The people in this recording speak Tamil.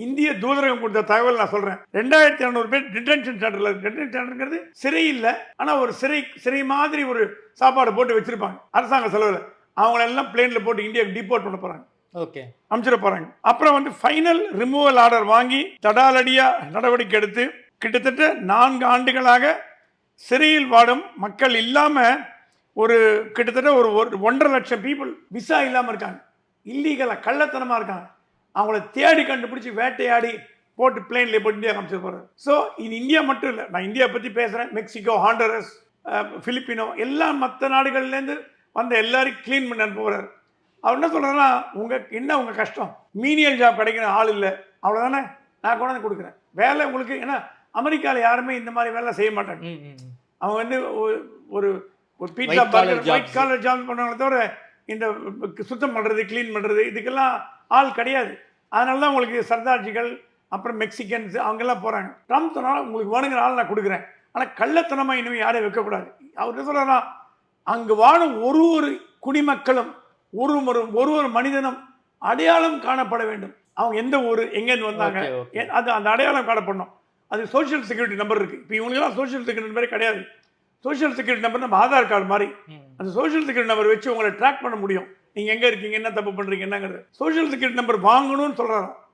இந்திய தூதரகம் கொடுத்த தகவல் நான் சொல்றேன். 2200 பேர் டிடென்ஷன் சென்டர்ல இருக்கு. டிடென்ஷன் சென்டர்ங்கிறது சிறை இல்ல, ஆனா ஒரு சிறை மாதிரி ஒரு சாப்பாடு போட்டு வச்சிருப்பாங்க அரசாங்க செலவுல. அவங்கள எல்லாம் பிளேன்ல போட்டு இந்தியாவுக்கு டிபோர்ட் பண்ண போறாங்க. ஓகே. அமைச்சிட போறாங்க. அப்புறம் வந்து ஃபைனல் ரிமூவல் ஆர்டர் வாங்கி தடாலடியா நடவடிக்கை எடுத்து கிட்டத்தட்ட 4 ஆண்டுகளாக சிறையில் வாடும் மக்கள் இல்லாம ஒரு கிட்டத்தட்ட ஒரு 1.5 லட்சம் பீப்புள் விசா இல்லாம இருக்காங்க. இல்லீகலா கள்ளத்தனமா இருக்காங்க. அவங்கள தேடி கண்டுபிடிச்சி வேட்டையாடி போட்டு பிளேன்ல போட்டு இந்தியா அமைச்சு போறாரு. ஸோ இது இந்தியா மட்டும் இல்லை, நான் இந்தியா பத்தி பேசுறேன். மெக்சிகோ, ஹாண்டரஸ், பிலிப்பினோ எல்லாம் மற்ற நாடுகள்லேருந்து வந்த எல்லாரும் கிளீன் பண்ணி அனுப்புகிறார். அவர் என்ன சொல்றாருன்னா, உங்க கஷ்டம், மீனியல் ஜாப் கிடைக்கிற ஆள் இல்லை, அவ்வளோதானே, நான் கொண்டாந்து கொடுக்குறேன் வேலை உங்களுக்கு. ஏன்னா அமெரிக்காவில் யாருமே இந்த மாதிரி வேலை செய்ய மாட்டாங்க. அவங்க வந்து ஒரு pizza burger white collar job பண்ணுவாங்களே தவிர இந்த சுத்தம் பண்ணுறது, க்ளீன் பண்ணுறது இதுக்கெல்லாம் ஆள் கிடையாது. அதனால தான் உங்களுக்கு சர்தார்ஜிகள், அப்புறம் மெக்சிகன்ஸ் அவங்கெல்லாம் போகிறாங்க. ட்ரம்ப் சொன்னால் உங்களுக்கு வேணுங்கிற ஆள் நான் கொடுக்குறேன், ஆனால் கள்ளத்தனமாக இனிமேல் யாரையும் வைக்கக்கூடாது. அவர் என்ன சொல்கிறாரா, அங்கு வாழும் ஒரு குடிமக்களும் ஒரு மனிதனும் அடையாளம் காணப்பட வேண்டும். அவங்க எந்த ஊர், எங்கேருந்து வந்தாங்க, அது அந்த அடையாளம் காணப்படணும். அது சோஷியல் செக்யூரிட்டி நம்பர் இருக்குது. இப்போ இவங்களுக்கெல்லாம் சோஷியல் செக்யூரிட்டி நம்பரே கிடையாது. சோஷியல் செக்யூரிட்டி நம்பர் நம்ம ஆதார் கார்டு மாதிரி. அந்த சோஷியல் செக்யூரிட்டி நம்பர் வச்சு உங்களை ட்ராக் பண்ண முடியும். நீங்கள் எங்கே இருக்கீங்க, என்ன தப்பு பண்ணுறீங்க என்னங்கிறது. சோஷியல் செக்யூரிட்டி நம்பர் வாங்கணும்னு சொல்கிறாராம்.